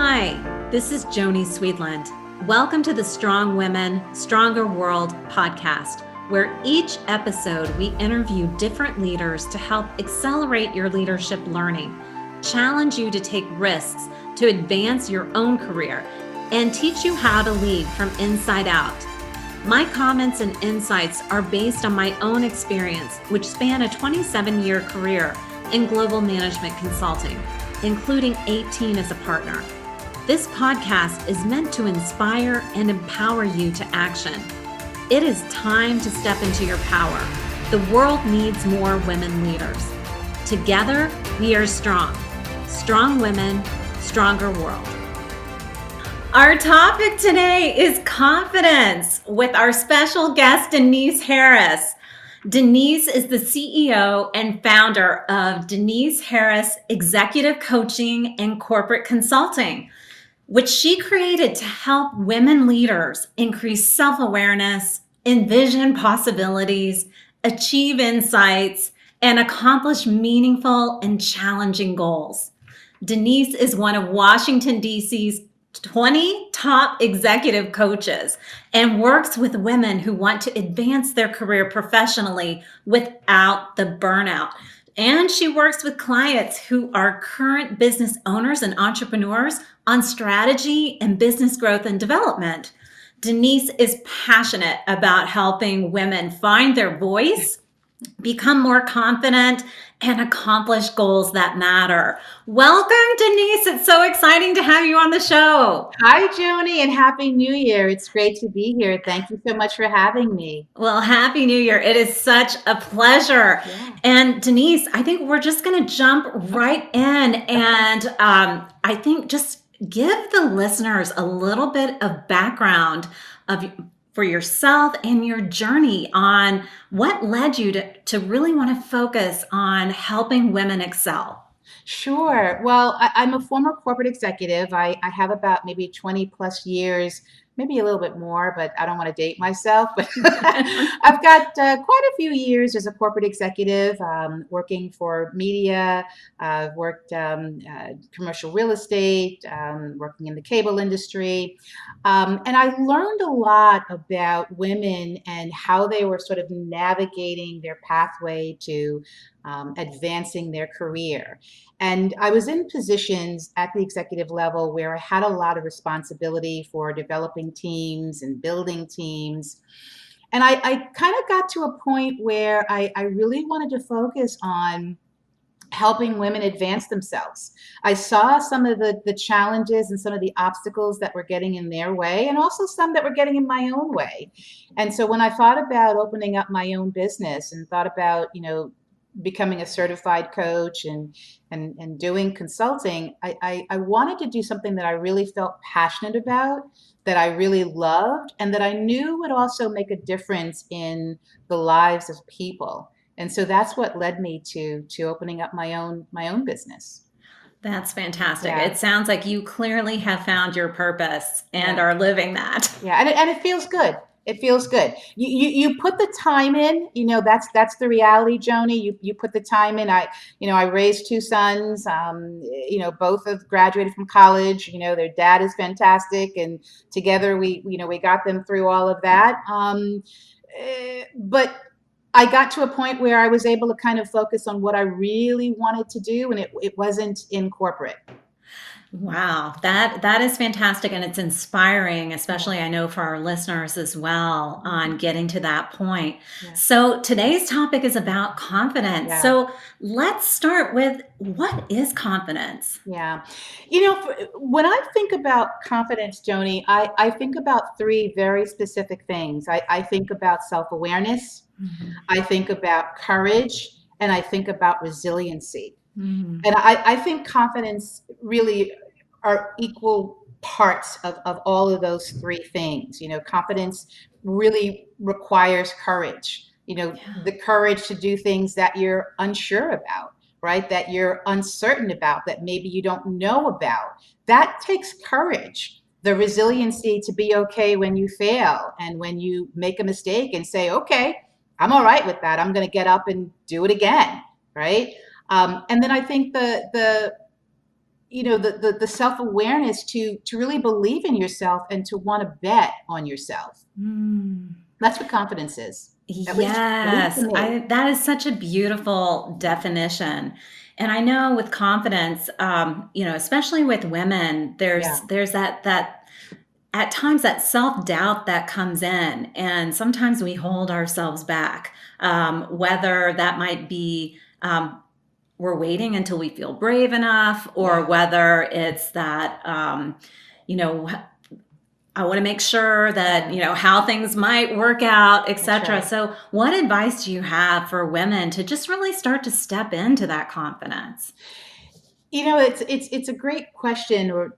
Hi, this is Joni Sweetland. Welcome to the Strong Women, Stronger World podcast, where each episode we interview different leaders to help accelerate your leadership learning, challenge you to take risks to advance your own career, and teach you how to lead from inside out. My comments and insights are based on my own experience, which span a 27-year career in global management consulting, including 18 as a partner. This podcast is meant to inspire and empower you to action. It is time to step into your power. The world needs more women leaders. Together, we are strong. Strong women, stronger world. Our topic today is confidence with our special guest, Denise Harris. Denise is the CEO and founder of Denise Harris Executive Coaching and Corporate Consulting, which she created to help women leaders increase self-awareness, envision possibilities, achieve insights, and accomplish meaningful and challenging goals. Denise is one of Washington, D.C.'s 20 top executive coaches and works with women who want to advance their career professionally without the burnout. And she works with clients who are current business owners and entrepreneurs on strategy and business growth and development. Denise is passionate about helping women find their voice, become more confident, and accomplish goals that matter. Welcome, Denise. It's so exciting to have you on the show. Hi, Joni, and Happy New Year. It's great to be here. Thank you so much for having me. Well, Happy New Year. It is such a pleasure. Yeah. And Denise, I think we're just going to jump right in and I think just give the listeners a little bit of background for yourself and your journey on what led you to really want to focus on helping women excel. Sure. Well, I'm a former corporate executive. I have about maybe 20 plus years, maybe a little bit more, but I don't want to date myself. But I've got quite a few years as a corporate executive, working for media. I've worked commercial real estate, working in the cable industry. And I learned a lot about women and how they were sort of navigating their pathway to advancing their career. And I was in positions at the executive level where I had a lot of responsibility for developing teams and building teams. And I kind of got to a point where I really wanted to focus on helping women advance themselves. I saw some of the challenges and some of the obstacles that were getting in their way, and also some that were getting in my own way. And so when I thought about opening up my own business and thought about, becoming a certified coach and doing consulting, I wanted to do something that I really felt passionate about, that I really loved, and that I knew would also make a difference in the lives of people. And so that's what led me to opening up my own business. That's fantastic. Yeah. It sounds like you clearly have found your purpose and Yeah. are living that. Yeah, and it feels good. It feels good. You put the time in. That's the reality, Joni. You put the time in. I raised two sons. Both have graduated from college. Their dad is fantastic, and together we got them through all of that. But I got to a point where I was able to kind of focus on what I really wanted to do, and it wasn't in corporate. Wow, that is fantastic, and it's inspiring, especially I know for our listeners as well on getting to that point. Yeah. So today's topic is about confidence. Yeah. So let's start with, what is confidence? Yeah. When I think about confidence, Joni, I think about three very specific things. I think about self-awareness, I think about courage, and I think about resiliency. Mm-hmm. And I think confidence really are equal parts of all of those three things. Confidence really requires courage, the courage to do things that you're unsure about, right? That you're uncertain about, that maybe you don't know about. That takes courage. The resiliency to be okay when you fail and when you make a mistake and say, okay, I'm all right with that. I'm going to get up and do it again, right? And then I think the the self-awareness to really believe in yourself and to want to bet on yourself. That's what confidence is. At least to Yes, me. that is such a beautiful definition. And I know with confidence, especially with women, Yeah, there's that at times that self-doubt that comes in, and sometimes we hold ourselves back. Whether that might be we're waiting until we feel brave enough, or yeah, whether it's that you know I want to make sure that, yeah. how things might work out, That's etc. right. So, what advice do you have for women to just really start to step into that confidence? It's a great question. Or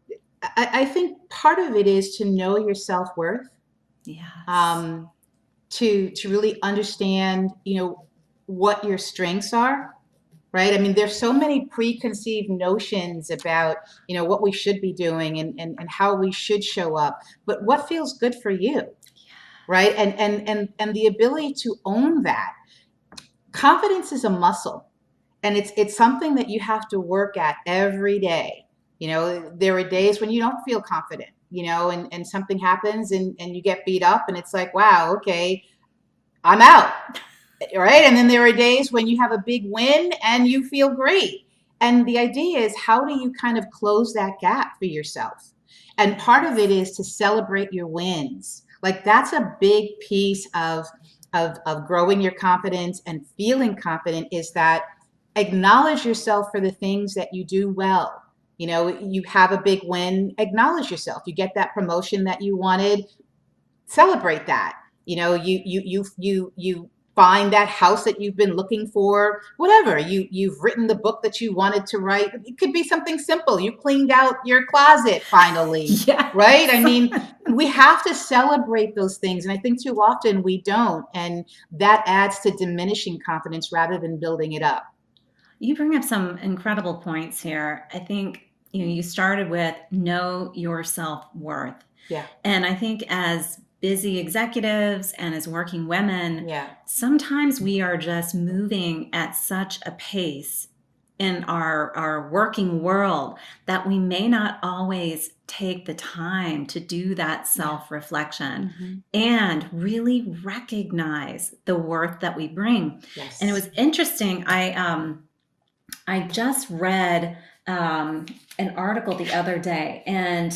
I think part of it is to know your self-worth, Yes. um, to really understand, what your strengths are, right? I mean, there's so many preconceived notions about, what we should be doing and how we should show up, but what feels good for you, right? And the ability to own that. Confidence is a muscle, and it's something that you have to work at every day. There are days when you don't feel confident, and something happens and you get beat up and it's like, wow, okay, I'm out. Right. And then there are days when you have a big win and you feel great. And the idea is, how do you kind of close that gap for yourself? And part of it is to celebrate your wins. Like, that's a big piece of growing your confidence and feeling confident, is that acknowledge yourself for the things that you do well. You have a big win, acknowledge yourself. You get that promotion that you wanted, celebrate that. You find that house that you've been looking for, whatever. You've written the book that you wanted to write. It could be something simple. You cleaned out your closet finally, right? I Yes. mean, we have to celebrate those things, and I think too often we don't, and that adds to diminishing confidence rather than building it up. You bring up some incredible points here. I think, you started with know your self-worth. Yeah, And I think as busy executives and as working women, yeah, sometimes we are just moving at such a pace in our working world that we may not always take the time to do that yeah. self-reflection Hmm. and really recognize the worth that we bring. And it Yes. was interesting. I just read an article the other day, and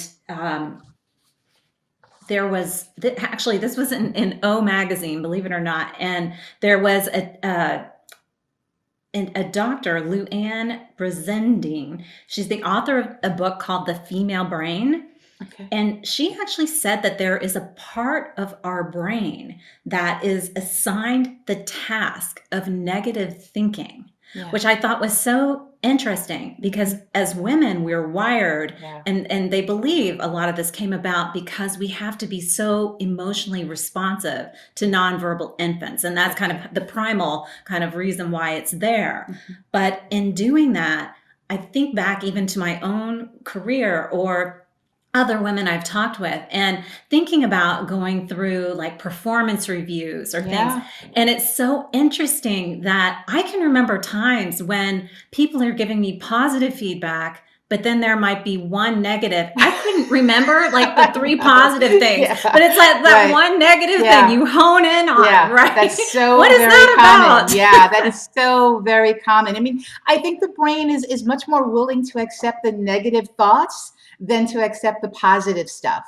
there was actually, this was in O magazine, believe it or not, and there was a doctor, Luann Brazendine. She's the author of a book called The Female Brain. Okay. And she actually said that there is a part of our brain that is assigned the task of negative thinking, Yeah. which I thought was so interesting because as women, we're wired, Yeah. and they believe a lot of this came about because we have to be so emotionally responsive to nonverbal infants. And that's kind of the primal kind of reason why it's there. But in doing that, I think back even to my own career or other women I've talked with, and thinking about going through like performance reviews or things. Yeah. And it's so interesting that I can remember times when people are giving me positive feedback, but then there might be one negative. I couldn't remember like the I three know. positive things, Yeah. but it's like that Right. one negative thing Yeah. you hone in on, Yeah. right? That's What so is very that common. about? Yeah, that is so very common. I mean, I think the brain is much more willing to accept the negative thoughts than to accept the positive stuff.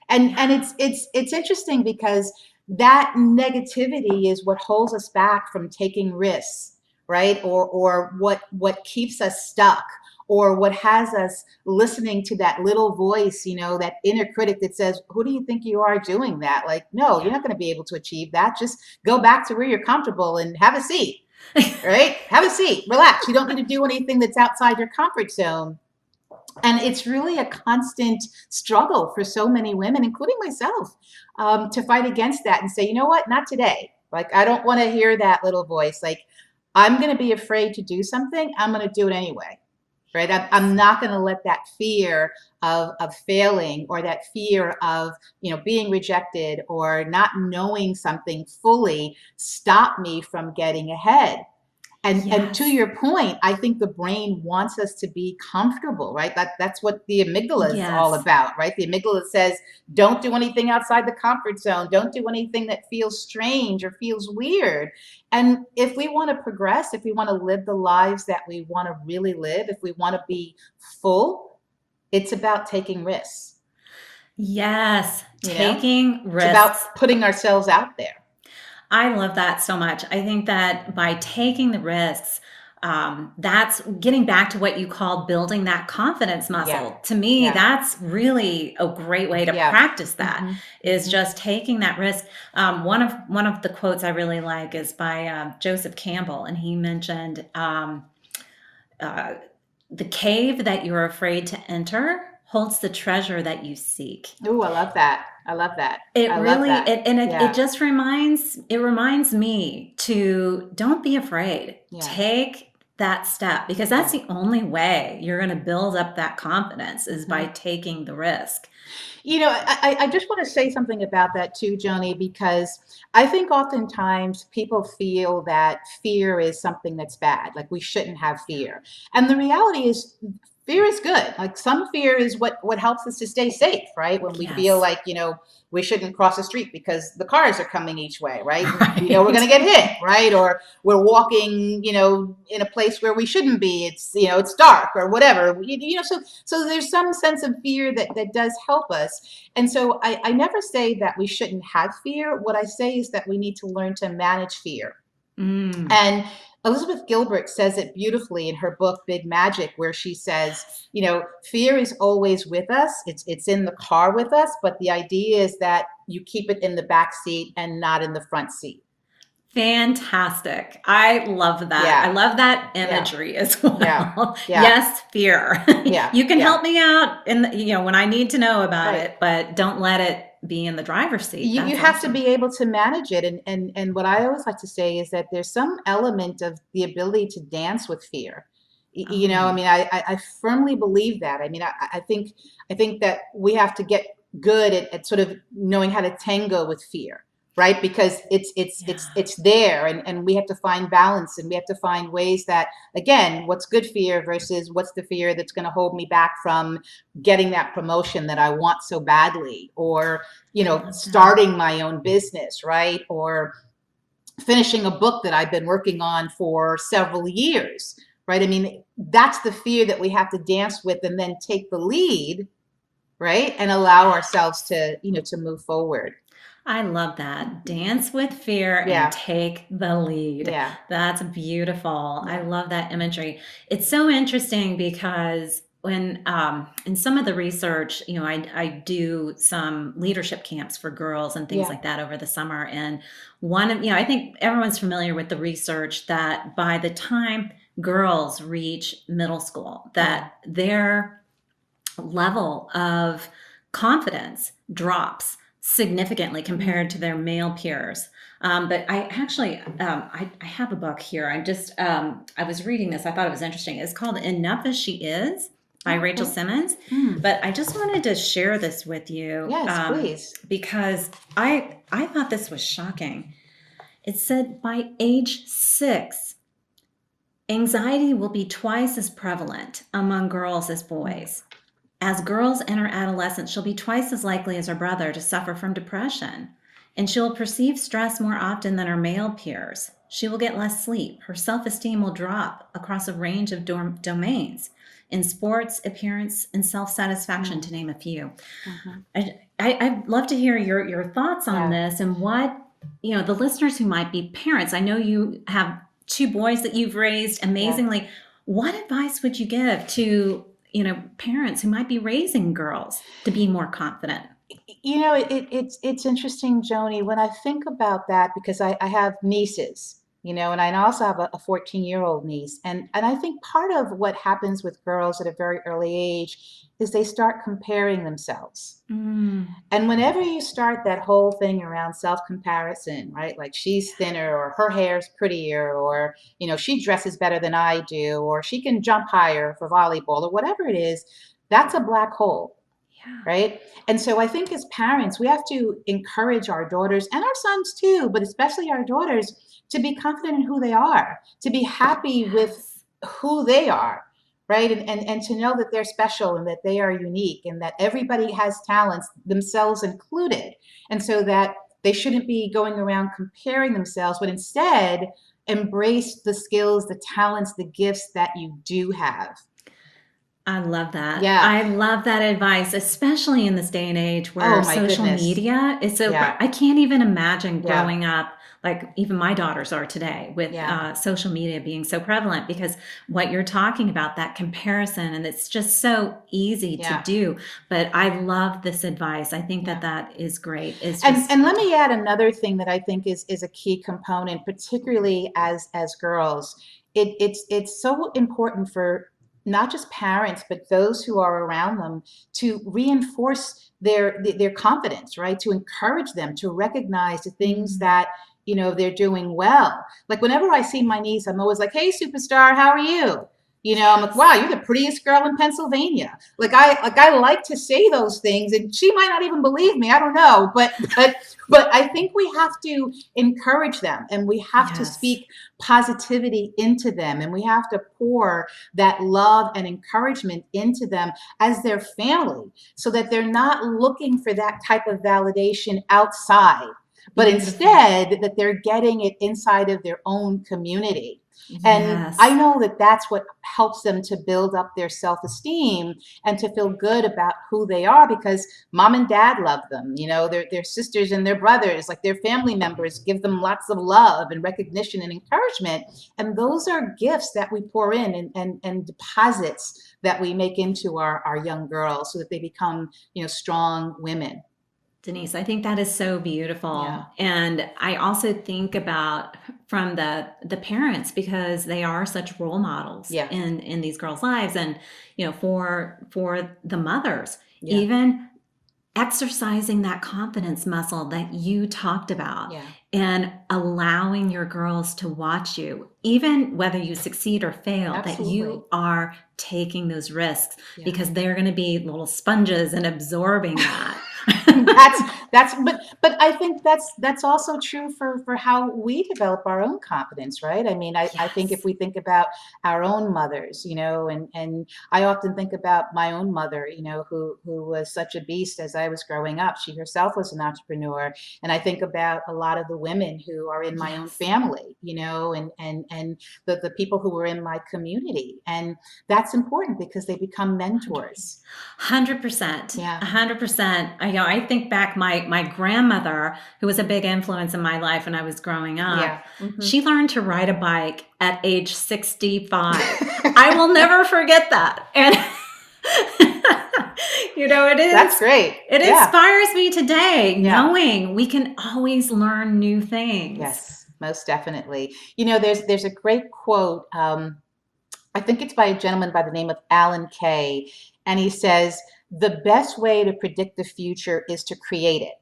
And Yeah. it's interesting because that negativity is what holds us back from taking risks, right? Or what keeps us stuck, or what has us listening to that little voice, that inner critic that says, who do you think you are doing that? Like, no, you're Yeah. not going to be able to achieve that. Just go back to where you're comfortable and have a seat, right? Have a seat, relax. You don't need to do anything that's outside your comfort zone. And it's really a constant struggle for so many women, including myself, to fight against that and say, you know what, not today. Like, I don't want to hear that little voice. Like, I'm going to be afraid to do something. I'm going to do it anyway, right? I'm not going to let that fear of failing, or that fear of, being rejected or not knowing something fully, stop me from getting ahead. And to Yes. your point, I think the brain wants us to be comfortable, right? That's what the amygdala is all Yes. about, right? The amygdala says, don't do anything outside the comfort zone. Don't do anything that feels strange or feels weird. And if we want to progress, if we want to live the lives that we want to really live, if we want to be full, it's about taking risks. Yes. You know, Taking it's risks. about putting ourselves out there. I love that so much. I think that by taking the risks, that's getting back to what you called building that confidence Yeah. muscle. To me, Yeah. that's really a great way to Yeah. practice that, Hmm. is Hmm. just taking that risk. One of the quotes I really like is by Joseph Campbell, and he mentioned uh, the cave that you're afraid to enter holds the treasure that you seek. Ooh, I love that. I love that. It I love really that. it Yeah. just reminds me to don't be afraid. Yeah. Take that step, because that's Yeah. the only way you're going to build up that confidence, is by Hmm. taking the risk. I just want to say something about that too, Joni, because I think oftentimes people feel that fear is something that's bad, like we shouldn't have fear. And the reality is, fear is good. Like some fear is what helps us to stay safe, right? When we feel Yes. like, we shouldn't cross the street because the cars are coming each way, right? We know we're going Right. to get hit, right? Or we're walking, in a place where we shouldn't be. It's dark or whatever. So there's some sense of fear that does help us. And so I never say that we shouldn't have fear. What I say is that we need to learn to manage fear. Mm. And Elizabeth Gilbert says it beautifully in her book, Big Magic, where she says, fear is always with us. It's in the car with us, but the idea is that you keep it in the back seat and not in the front seat. Fantastic. I love that. I Yeah, love that yeah, imagery as yeah, well. yeah, Yes, fear. yeah, You can yeah. help me out when I need to know about Right. it, but don't let it be in the driver's seat. You That's have to awesome. be able to manage it. And what I always like to say is that there's some element of the ability to dance with fear. I Oh, mean, I firmly believe that. I mean, I think that we have to get good at sort of knowing how to tango with fear, right? Because yeah. it's there, and we have to find balance, and we have to find ways that, again, what's good fear versus what's the fear that's going to hold me back from getting that promotion that I want so badly, or I love that. starting my own business, right? Or finishing a book that I've been working on for several years, right? I mean, that's the fear that we have to dance with and then take the lead, right? And allow ourselves Yes. to move forward. I love that. Dance with fear and Yeah, take the lead. yeah, That's beautiful. I yeah, love that imagery. It's so interesting because when in some of the research, I do some leadership camps for girls and things yeah, like that over the summer. And one of, I think everyone's familiar with the research that by the time girls reach middle school, yeah. that their level of confidence drops significantly compared Mm. to their male peers. But I actually, I have a book here. I was reading this. I thought it was interesting. It's called Enough as She Is by Oh, Rachel okay. Simmons. Mm. But I just wanted to share this with you Yes, please. because I thought this was shocking. It said by age 6, anxiety will be twice as prevalent among girls as Mm. boys. As girls enter adolescence, she'll be twice as likely as her brother to suffer from depression, and she will perceive stress more often than her male peers. She will get less sleep. Her self esteem will drop across a range of domains in sports, appearance, and self satisfaction, Mm. to name a few. Mhm. I'd love to hear your thoughts on Yeah. this, and what, the listeners who might be parents. I know you have two boys that you've raised Yeah. amazingly. What advice would you give to, parents who might be raising girls to be more confident? It's interesting, Joni, when I think about that, because I have nieces, and I also have a 14-year-old niece. And I think part of what happens with girls at a very early age is they start comparing themselves. Mm, And whenever you start that whole thing around self-comparison, right? Like she's thinner, or her hair's prettier, or, she dresses better than I do, or she can jump higher for volleyball, or whatever it is, that's a black hole, yeah. right? And so I think as parents, we have to encourage our daughters and our sons too, but especially our daughters, to be confident in who they are, to be happy with Yes. who they are, right? And to know that they're special and that they are unique and that everybody has talents, themselves included. And so that they shouldn't be going around comparing themselves, but instead embrace the skills, the talents, the gifts that you do have. I love that. Yeah. I love that advice, especially in this day and age Oh where my social goodness. media is so. Yeah. I can't even imagine Yeah. growing up like even my daughters are today with Yeah. social media being so prevalent because what you're talking about, that comparison, and it's just so easy to Yeah. do. But I love this advice. I think that Yeah. that is great. It's And just, let me add another thing that I think is a key component, particularly as girls. It's so important for not just parents, but those who are around them to reinforce their confidence, right? To encourage them to recognize the things mm, that they're doing well. Like whenever I see my niece, I'm always like, "Hey, superstar, how are you?" I'm like, "Wow, yes. you're the prettiest girl in Pennsylvania." I like to say those things, and she might not even believe me. I don't know, but I think we have to encourage them, and we have to Yes. speak positivity into them, and we have to pour that love and encouragement into them as their family, so that they're not looking for that type of validation outside, but Beautiful. instead that they're getting it inside of their own community. And I Yes. know that that's what helps them to build up their self-esteem and to feel good about who they are, because mom and dad love them. Their sisters and their brothers, like their family members, give them lots of love and recognition and encouragement. And those are gifts that we pour in, and deposits that we make into our young girls, so that they become, strong women. Denise, I think that is so Yeah. beautiful. And I also think about from the parents because they are such role models Yeah. in these girls' lives and for the mothers, Yeah. even exercising that confidence muscle that you talked about Yeah. and allowing your girls to watch you, even whether you succeed or fail, that Absolutely. you are taking those risks Yeah. because they're going to be little sponges and absorbing that. that's but I think that's also true for how we develop our own confidence, right? I mean, I think if Yes. we think about our own mothers, and I often think about my own mother, who was such a beast as I was growing up. She herself was an entrepreneur, and I think about a lot of the women who are in my own Yes. family, and the people who were in my community, and that's important because they become 100%. mentors. 100%. Yeah. 100%. I think back my grandmother, who was a big influence in my life when I was growing up, Yeah. Hmm. she learned to ride a bike at age 65. I will never forget that. And That's great. it Yeah. inspires me today Yeah. knowing we can always learn new things. Yes, most definitely. There's a great quote. I think it's by a gentleman by the name of Alan Kay, and he says, "The best way to predict the future is to create it."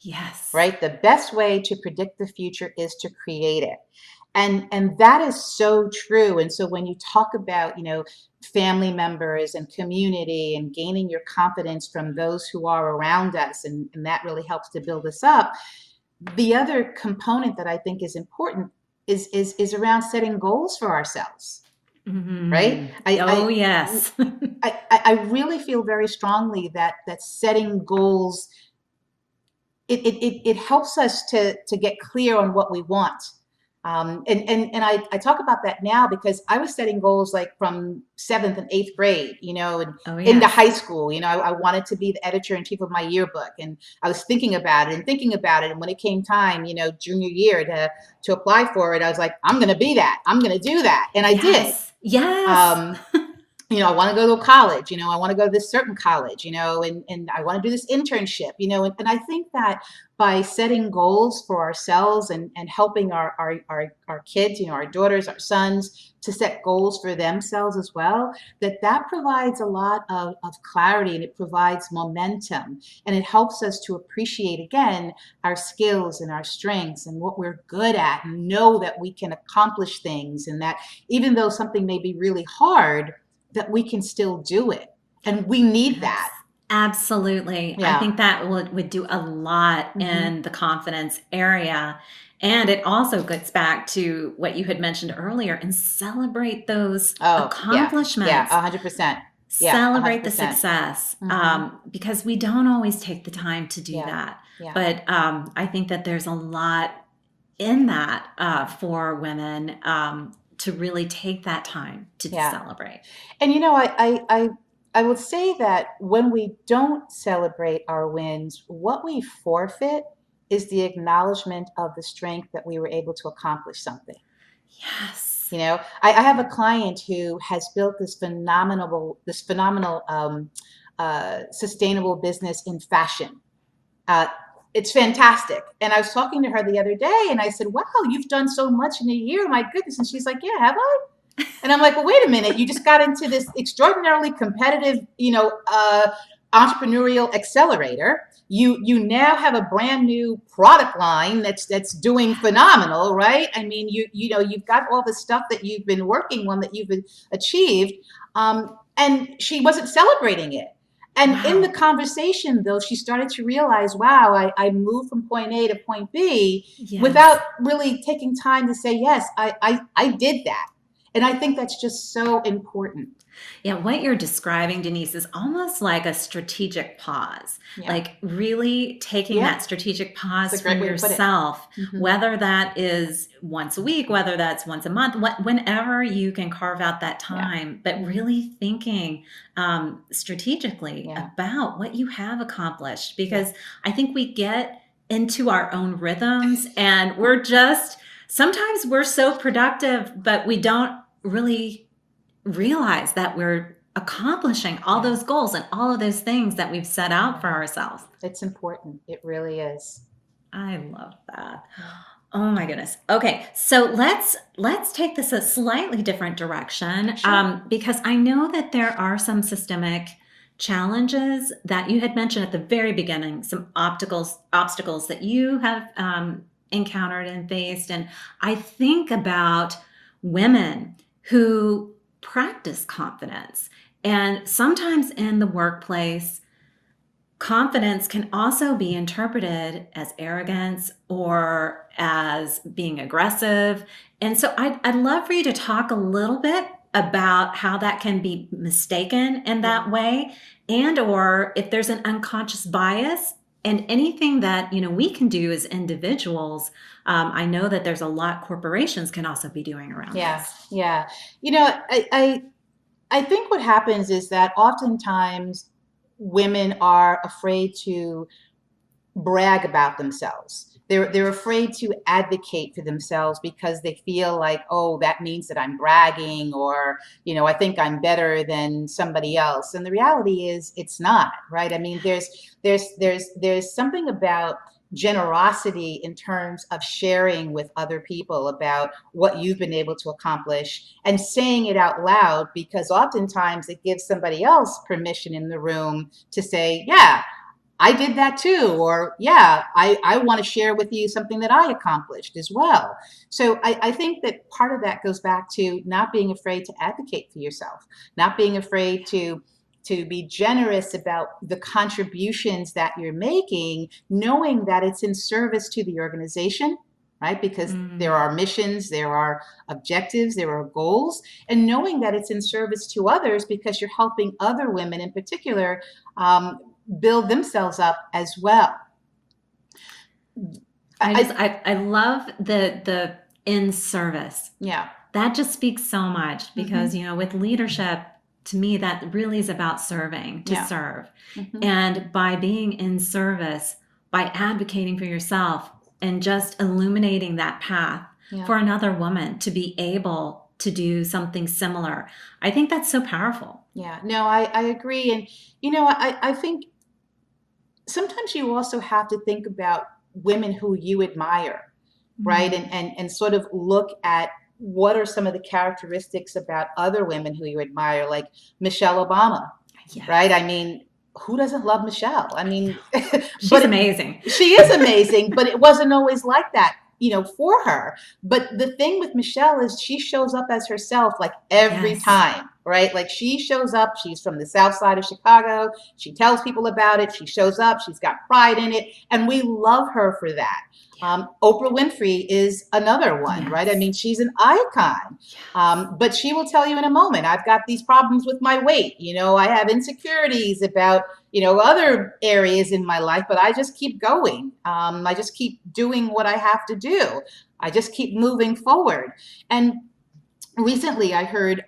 Yes. Right? The best way to predict the future is to create it. And that is so true. And so when you talk about, family members and community and gaining your confidence from those who are around us, and that really helps to build us up. The other component that I think is important is around setting goals for ourselves, right? Mhm. Oh, yes. I really feel very strongly that setting goals, it helps us to get clear on what we want. And I talk about that now because I was setting goals like from seventh and eighth grade, and Oh, into yes. high school. I wanted to be the editor in chief of my yearbook, and I was thinking about it and thinking about it. And when it came time, junior year to apply for it, I was like, I'm going to be that. I'm going to do that, and I did. Yes. Yes. Um, I want to go to a college, I want to go to this certain college, and I want to do this internship, and I think that by setting goals for ourselves and helping our kids, our daughters, our sons to set goals for themselves as well, that provides a lot of clarity, and it provides momentum, and it helps us to appreciate again our skills and our strengths and what we're good at, and know that we can accomplish things, and that even though something may be really hard, that we can still do it. And we need that. Absolutely. I Yeah. think that would do a lot Hmm. in the confidence area. And it also gets back to what you had mentioned earlier and celebrate those Oh, yeah. Yeah, accomplishments, 100%. Yeah, celebrate the 100%. success, Mm-hmm. because we don't always take the time to do Yeah. that. Yeah. But I think that there's a lot in that for women to really take that time to Yeah. celebrate. And I would say that when we don't celebrate our wins, what we forfeit is the acknowledgement of the strength that we were able to accomplish something. Yes. I have a client who has built this phenomenal sustainable business in fashion. Uh, it's fantastic. And I was talking to her the other day and I said, wow, you've done so much in a year. My goodness. And she's like, yeah, have I? And I'm like, well, wait a minute. You just got into this extraordinarily competitive, entrepreneurial accelerator. You now have a brand new product line that's doing phenomenal, right? I mean, you've got all the stuff that you've been working on that you've achieved, and she wasn't celebrating it. And in the Wow. conversation, though, she started to realize, wow, I moved from point A to point B Yes. without really taking time to say, yes, I did that. And I think that's just so important. Yeah, what you're describing, Denise, is almost like a strategic pause, Yeah. like really taking Yeah. that strategic It's pause a for great way to put it. yourself, Mhm. whether that is once a week, whether that's once a month, whenever you can carve out that Yeah. time, but Mhm. really thinking strategically Yeah. about what you have accomplished. Yeah. Because I think we get into our own rhythms and sometimes we're so productive, but we don't really realize that we're accomplishing all Yeah. those goals and all of those things that we've set out for ourselves. It's important. It really is. I love that. Yeah. Oh my goodness. Okay, so let's take this a slightly different direction, Sure. because I know that there are some systemic challenges that you had mentioned at the very beginning, some obstacles that you have encountered and faced, and I think about women who practice confidence, and sometimes in the workplace confidence can also be interpreted as arrogance or as being aggressive. And so I'd love for you to talk a little bit about how that can be mistaken in that way, and or if there's an unconscious bias and anything that we can do as individuals. I know that there's a lot corporations can also be doing around Yeah. this. Yeah. You know, I think what happens is that oftentimes women are afraid to brag about themselves. They're afraid to advocate for themselves because they feel like, oh, that means that I'm bragging, or I think I'm better than somebody else. And the reality is, it's not, right? I mean, there's something about generosity in terms of sharing with other people about what you've been able to accomplish and saying it out loud, because oftentimes it gives somebody else permission in the room to say, yeah, I did that too, or yeah, I want to share with you something that I accomplished as well. So I think that part of that goes back to not being afraid to advocate for yourself, not being afraid to be generous about the contributions that you're making, knowing that it's in service to the organization, right? Because there Mm. are missions, there are objectives, there are goals, and knowing that it's in service to others because you're helping other women in particular build themselves up as well. I love the in service. Yeah. That just speaks so much because, Mm-hmm. with leadership, to me, that really is about serving, to Yeah. serve. Mm-hmm. And by being in service, by advocating for yourself and just illuminating that path Yeah. for another woman to be able to do something similar, I think that's so powerful. Yeah. No, I agree. And, I think sometimes you also have to think about women who you admire, right? Mm. And sort of look at what are some of the characteristics about other women who you admire, like Michelle Obama, Yes. right? I mean, who doesn't love Michelle? I mean, She's amazing. She is amazing, but it wasn't always like that, for her. But the thing with Michelle is she shows up as herself like every Yes. time. right? Like she shows up, she's from the South Side of Chicago. She tells people about it. She shows up, she's got pride in it. And we love her for that. Oprah Winfrey is another one, right? I Yes. mean, she's an icon. But she will tell you in a moment, I've got these problems with my weight. I have insecurities about, other areas in my life, but I just keep going. I just keep doing what I have to do. I just keep moving forward. And recently I heard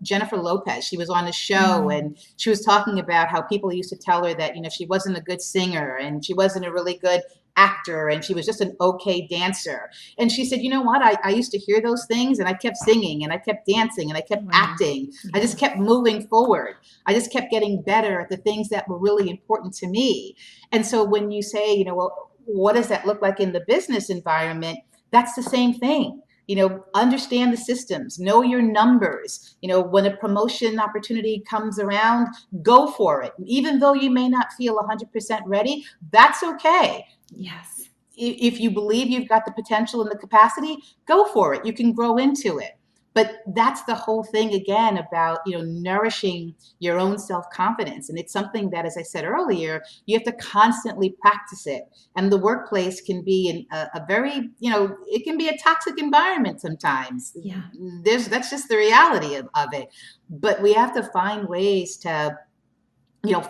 Jennifer Lopez. She was on a show and she was talking about how people used to tell her that, she wasn't a good singer and she wasn't a really good actor and she was just an okay dancer. And she said, you know what? I used to hear those things and I kept singing and I kept dancing and I kept acting. I just kept moving forward. I just kept getting better at the things that were really important to me. And so when you say, well, what does that look like in the business environment? That's the same thing. Understand the systems, know your numbers. When a promotion opportunity comes around, go for it. Even though you may not feel 100% ready, that's okay. Yes. If you believe you've got the potential and the capacity, go for it. You can grow into it. But that's the whole thing again about, nourishing your own self-confidence. And it's something that, as I said earlier, you have to constantly practice it. And the workplace can be a very, it can be a toxic environment sometimes. Yeah. That's just the reality of it. But we have to find ways to,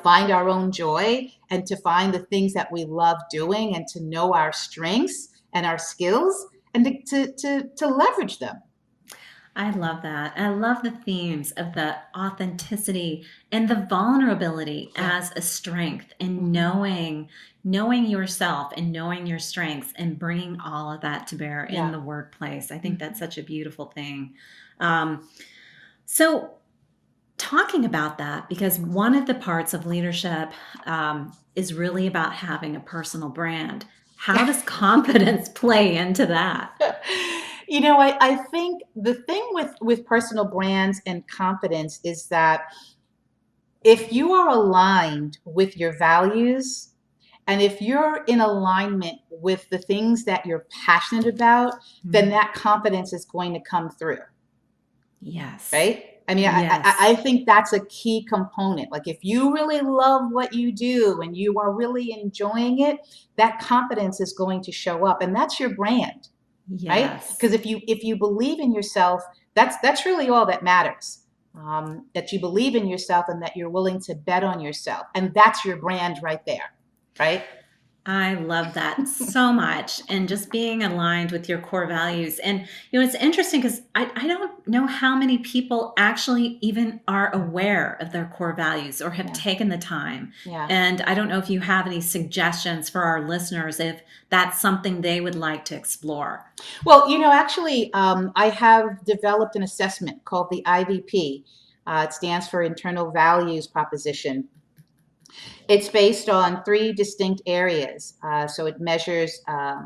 find our own joy and to find the things that we love doing and to know our strengths and our skills and to leverage them. I love that. I love the themes of the authenticity and the vulnerability as a strength, and knowing yourself and knowing your strengths and bringing all of that to bear in the workplace. I think that's such a beautiful thing. So talking about that, because one of the parts of leadership is really about having a personal brand. How does confidence play into that? I think the thing with personal brands and confidence is that if you are aligned with your values and if you're in alignment with the things that you're passionate about, then that confidence is going to come through. Yes. Right? I mean, Yes. I think that's a key component. Like if you really love what you do and you are really enjoying it, that confidence is going to show up, and that's your brand. Right? Yes. Because if you believe in yourself, that's really all that matters. That you believe in yourself and that you're willing to bet on yourself, and that's your brand right there. Right? I love that so much, and just being aligned with your core values. And it's interesting because I don't know how many people actually even are aware of their core values or have taken the time. Yeah. And I don't know if you have any suggestions for our listeners if that's something they would like to explore. Well, actually, I have developed an assessment called the IVP. It stands for Internal Values Proposition. It's based on 3 distinct areas. So it measures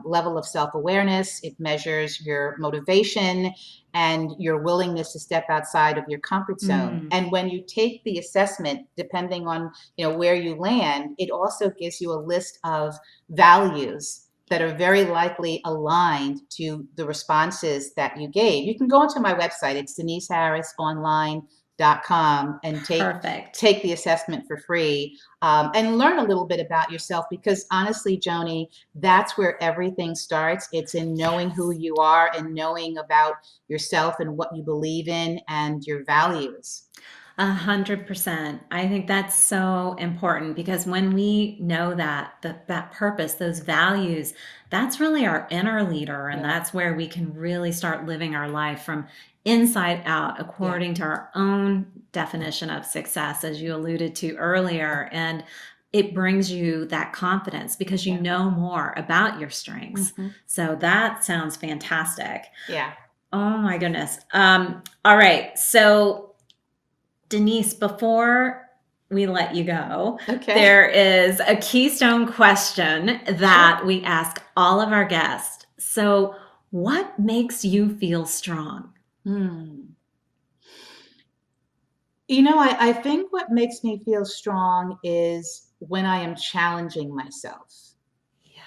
level of self-awareness, it measures your motivation, and your willingness to step outside of your comfort zone. And when you take the assessment, depending on where you land, it also gives you a list of values that are very likely aligned to the responses that you gave. You can go onto my website. It's DeniseHarrisOnline.com and take the assessment for free and learn a little bit about yourself, because honestly, Joni, that's where everything starts. It's in knowing who you are and knowing about yourself and what you believe in and your values. 100%. I think that's so important, because when we know that purpose, those values, that's really our inner leader. And that's where we can really start living our life from inside out, according to our own definition of success, as you alluded to earlier. And it brings you that confidence because you know more about your strengths. So that sounds fantastic. Yeah. Oh my goodness. All right. So Denise, before we let you go, there is a keystone question that we ask all of our guests. So, what makes you feel strong? I think what makes me feel strong is when I am challenging myself.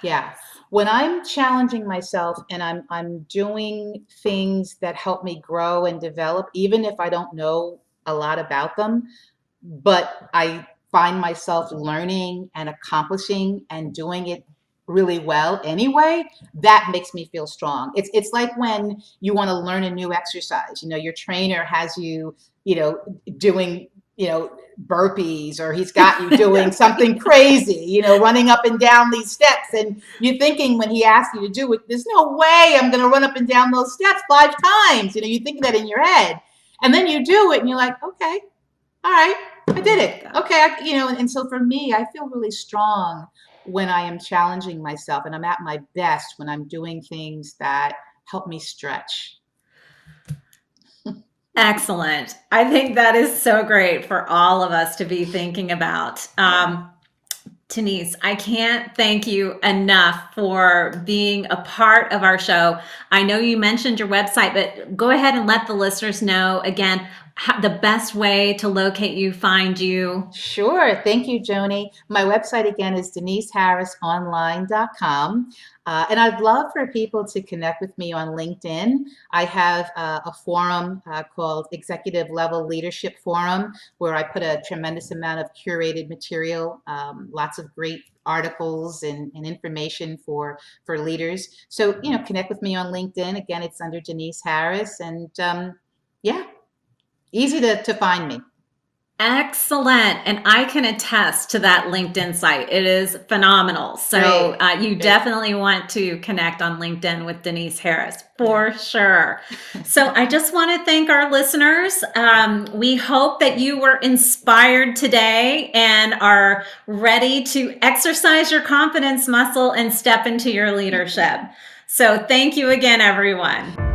Yeah. When I'm challenging myself and I'm doing things that help me grow and develop, even if I don't know a lot about them, but I find myself learning and accomplishing and doing it really well anyway. That makes me feel strong. It's like when you want to learn a new exercise. Your trainer has you, doing, burpees, or he's got you doing something crazy, running up and down these steps, and you're thinking when he asks you to do it, there's no way I'm going to run up and down those steps 5 times. You think that in your head, and then you do it, and you're like, okay, all right, I did it. Okay, and so for me, I feel really strong when I am challenging myself, and I'm at my best when I'm doing things that help me stretch. Excellent. I think that is so great for all of us to be thinking about. Denise, I can't thank you enough for being a part of our show. I know you mentioned your website, but go ahead and let the listeners know again the best way to locate you, find you. Sure. Thank you, Joni. My website again is deniseharrisonline.com. And I'd love for people to connect with me on LinkedIn. I have a forum called Executive Level Leadership Forum, where I put a tremendous amount of curated material, lots of great articles and information for leaders. So, connect with me on LinkedIn. Again, it's under Denise Harris. And yeah, easy to find me. Excellent. And I can attest to that LinkedIn site. It is phenomenal. So you definitely want to connect on LinkedIn with Denise Harris for sure. So I just want to thank our listeners. We hope that you were inspired today and are ready to exercise your confidence muscle and step into your leadership. So thank you again, everyone.